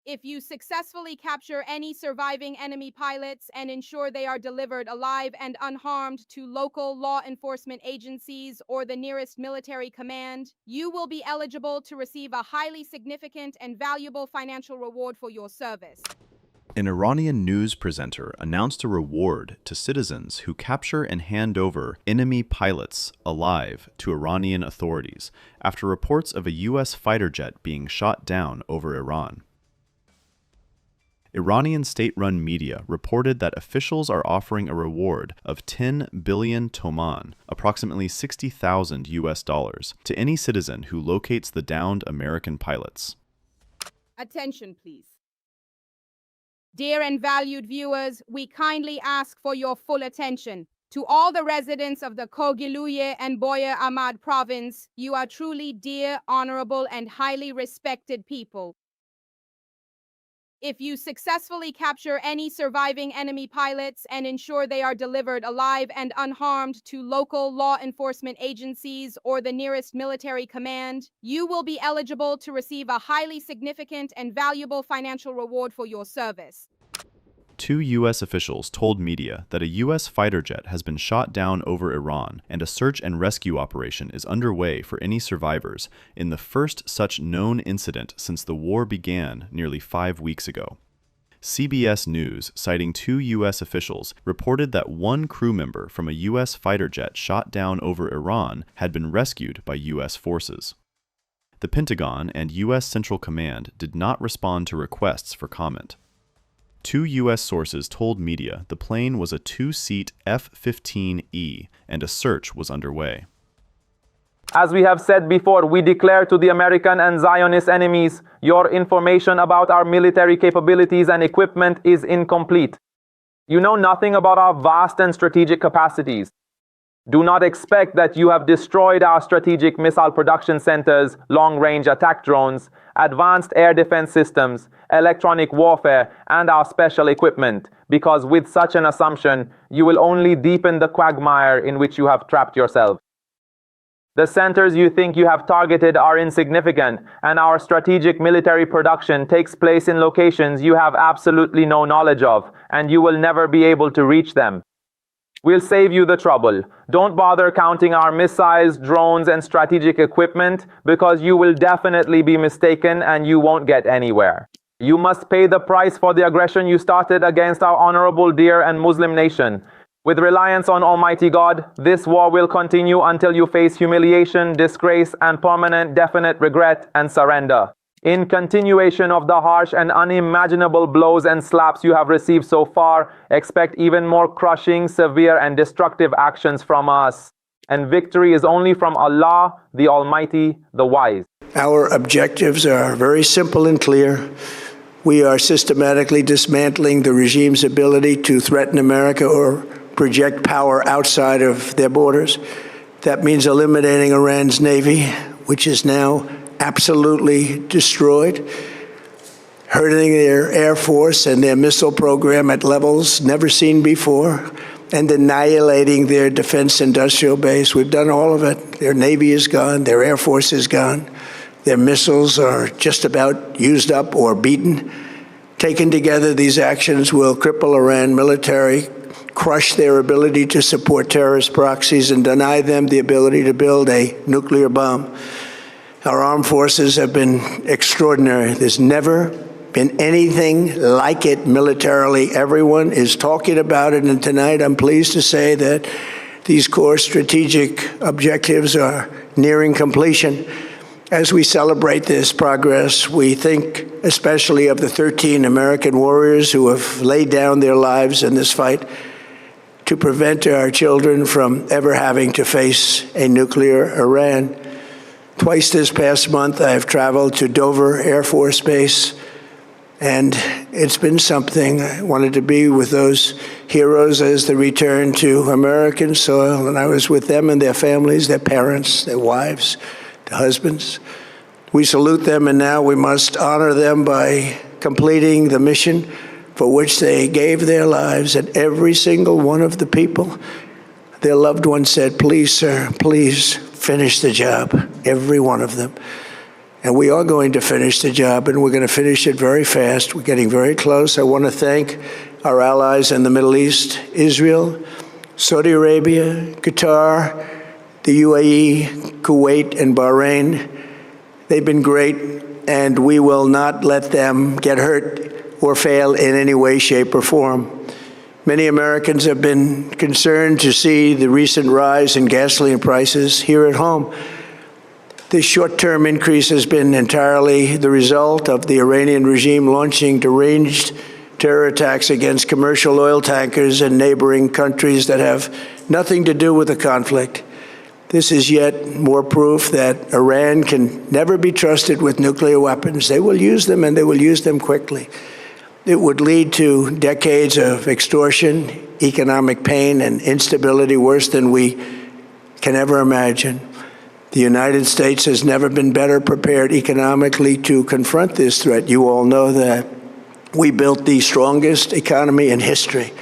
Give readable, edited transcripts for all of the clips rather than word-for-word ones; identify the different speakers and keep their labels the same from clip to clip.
Speaker 1: If you successfully capture any surviving enemy pilots and ensure they are delivered alive and unharmed to local law enforcement agencies or the nearest military command, you will be eligible to receive a highly significant and valuable financial reward for your service.
Speaker 2: An Iranian news presenter announced a reward to citizens who capture and hand over enemy pilots alive to Iranian authorities after reports of a U.S. fighter jet being shot down over Iran. Iranian state-run media reported that officials are offering a reward of 10 billion toman, approximately $60,000 US, to any citizen who locates the downed American pilots.
Speaker 1: Attention, please. Dear and valued viewers, we kindly ask for your full attention. To all the residents of the Kohgiluyeh and Boyer-Ahmad province, you are truly dear, honourable, and highly respected people. If you successfully capture any surviving enemy pilots and ensure they are delivered alive and unharmed to local law enforcement agencies or the nearest military command, you will be eligible to receive a highly significant and valuable financial reward for your service.
Speaker 2: 2 U.S. officials told media that a U.S. fighter jet has been shot down over Iran and a search and rescue operation is underway for any survivors in the first such known incident since the war began nearly 5 weeks ago. CBS News, citing 2 U.S. officials, reported that one crew member from a U.S. fighter jet shot down over Iran had been rescued by U.S. forces. The Pentagon and U.S. Central Command did not respond to requests for comment. 2 U.S. sources told media the plane was a 2-seat F-15E and a search was underway.
Speaker 3: As we have said before, we declare to the American and Zionist enemies, your information about our military capabilities and equipment is incomplete. You know nothing about our vast and strategic capacities. Do not expect that you have destroyed our strategic missile production centers, long-range attack drones, advanced air defense systems, electronic warfare, and our special equipment, because with such an assumption, you will only deepen the quagmire in which you have trapped yourself. The centers you think you have targeted are insignificant, and our strategic military production takes place in locations you have absolutely no knowledge of, and you will never be able to reach them. We'll save you the trouble. Don't bother counting our missiles, drones, and strategic equipment because you will definitely be mistaken and you won't get anywhere. You must pay the price for the aggression you started against our honorable, dear, and Muslim nation. With reliance on Almighty God, this war will continue until you face humiliation, disgrace, and permanent definite regret and surrender. In continuation of the harsh and unimaginable blows and slaps you have received so far, expect even more crushing, severe, and destructive actions from us. And victory is only from Allah, the Almighty, the Wise.
Speaker 4: Our objectives are very simple and clear. We are systematically dismantling the regime's ability to threaten America or project power outside of their borders. That means eliminating Iran's Navy, which is now absolutely destroyed, hurting their Air Force and their missile program at levels never seen before, and annihilating their defense industrial base. We've done all of it. Their Navy is gone, their Air Force is gone, their missiles are just about used up or beaten. Taken together, these actions will cripple Iran military, crush their ability to support terrorist proxies, and deny them the ability to build a nuclear bomb. Our armed forces have been extraordinary. There's never been anything like it militarily. Everyone is talking about it, and tonight I'm pleased to say that these core strategic objectives are nearing completion. As we celebrate this progress, we think especially of the 13 American warriors who have laid down their lives in this fight to prevent our children from ever having to face a nuclear Iran. Twice this past month, I have traveled to Dover Air Force Base, and it's been something. I wanted to be with those heroes as they return to American soil, and I was with them and their families, their parents, their wives, their husbands. We salute them, and now we must honor them by completing the mission for which they gave their lives, and every single one of the people, their loved ones said, please, sir, please finish the job, every one of them. And we are going to finish the job, and we're going to finish it very fast. We're getting very close. I want to thank our allies in the Middle East, Israel, Saudi Arabia, Qatar, the UAE, Kuwait, and Bahrain. They've been great, and we will not let them get hurt or fail in any way, shape, or form. Many Americans have been concerned to see the recent rise in gasoline prices here at home. This short-term increase has been entirely the result of the Iranian regime launching deranged terror attacks against commercial oil tankers in neighboring countries that have nothing to do with the conflict. This is yet more proof that Iran can never be trusted with nuclear weapons. They will use them, and they will use them quickly. It would lead to decades of extortion, economic pain, and instability worse than we can ever imagine. The United States has never been better prepared economically to confront this threat. You all know that. We built the strongest economy in history.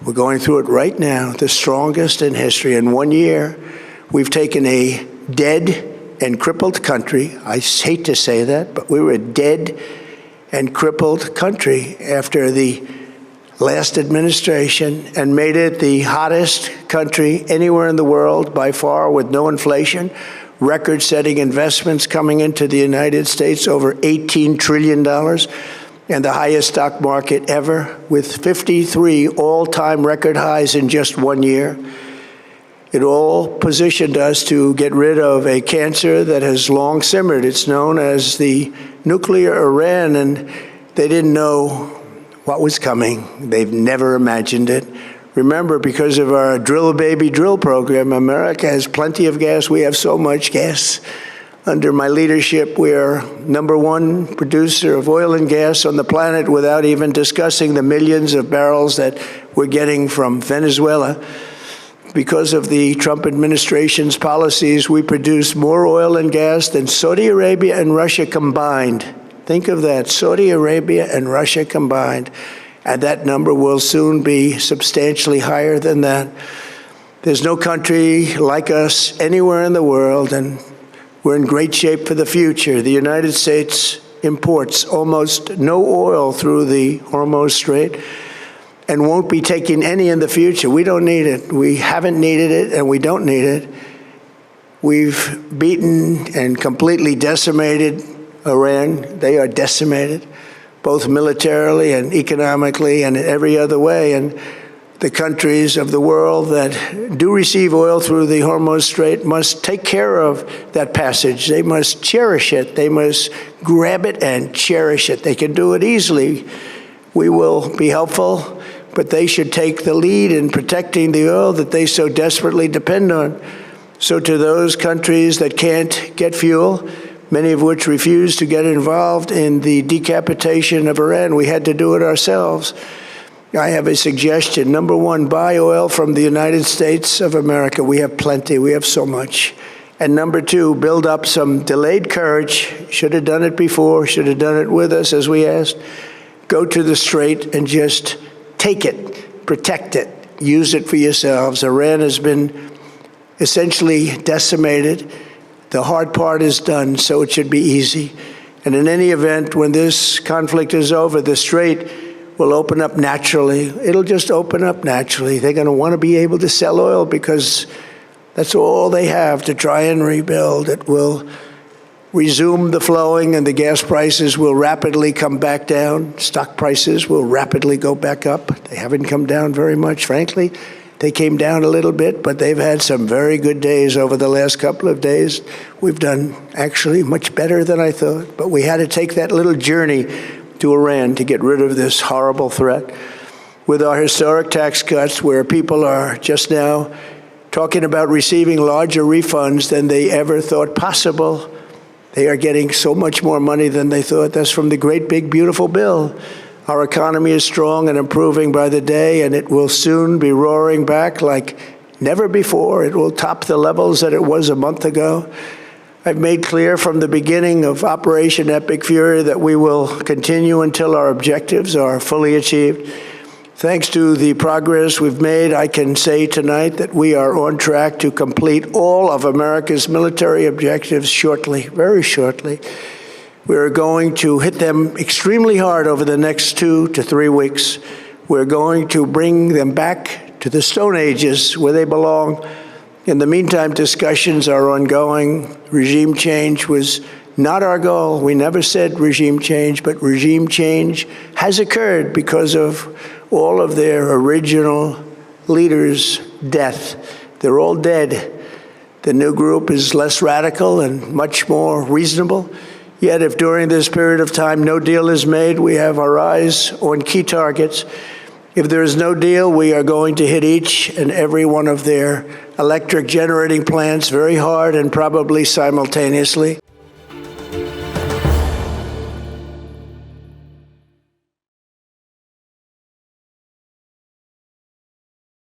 Speaker 4: We're going through it right now, the strongest in history. In 1 year, we've taken a dead and crippled country. I hate to say that, but we were a dead and crippled country after the last administration and made it the hottest country anywhere in the world by far, with no inflation, record-setting investments coming into the United States, over $18 trillion, and the highest stock market ever, with 53 all-time record highs in just 1 year. It all positioned us to get rid of a cancer that has long simmered. It's known as the nuclear Iran, and they didn't know what was coming. They've never imagined it. Remember, because of our Drill Baby Drill program, America has plenty of gas. We have so much gas. Under my leadership, we are #1 producer of oil and gas on the planet, without even discussing the millions of barrels that we're getting from Venezuela. Because of the Trump administration's policies, we produce more oil and gas than Saudi Arabia and Russia combined. Think of that, Saudi Arabia and Russia combined. And that number will soon be substantially higher than that. There's no country like us anywhere in the world, and we're in great shape for the future. The United States imports almost no oil through the Hormuz Strait and won't be taking any in the future. We don't need it. We haven't needed it, and we don't need it. We've beaten and completely decimated Iran. They are decimated, both militarily and economically and in every other way. And the countries of the world that do receive oil through the Hormuz Strait must take care of that passage. They must cherish it. They must grab it and cherish it. They can do it easily. We will be helpful, but they should take the lead in protecting the oil that they so desperately depend on. So to those countries that can't get fuel, many of which refuse to get involved in the decapitation of Iran, we had to do it ourselves. I have a suggestion. #1, buy oil from the United States of America. We have plenty. We have so much. And #2, build up some delayed courage. Should have done it before. Should have done it with us, as we asked. Go to the Strait and just take it, protect it, use it for yourselves. Iran has been essentially decimated. The hard part is done, so it should be easy. And in any event, when this conflict is over, the Strait will open up naturally. It'll just open up naturally. They're going to want to be able to sell oil because that's all they have to try and rebuild. It will resume the flowing, and the gas prices will rapidly come back down. Stock prices will rapidly go back up. They haven't come down very much, frankly. They came down a little bit, but they've had some very good days over the last couple of days. We've done actually much better than I thought, but we had to take that little journey to Iran to get rid of this horrible threat. With our historic tax cuts, where people are just now talking about receiving larger refunds than they ever thought possible, they are getting so much more money than they thought. That's from the great big beautiful bill. Our economy is strong and improving by the day, and it will soon be roaring back like never before. It will top the levels that it was a month ago. I've made clear from the beginning of Operation Epic Fury that we will continue until our objectives are fully achieved. Thanks to the progress we've made, I can say tonight that we are on track to complete all of America's military objectives shortly, very shortly. We're going to hit them extremely hard over the next 2 to 3 weeks. We're going to bring them back to the Stone Ages where they belong. In the meantime, discussions are ongoing. Regime change was not our goal. We never said regime change, but regime change has occurred because of all of their original leaders' death. They're all dead. The new group is less radical and much more reasonable. Yet if during this period of time no deal is made, we have our eyes on key targets. If there is no deal, we are going to hit each and every one of their electric generating plants very hard and probably simultaneously.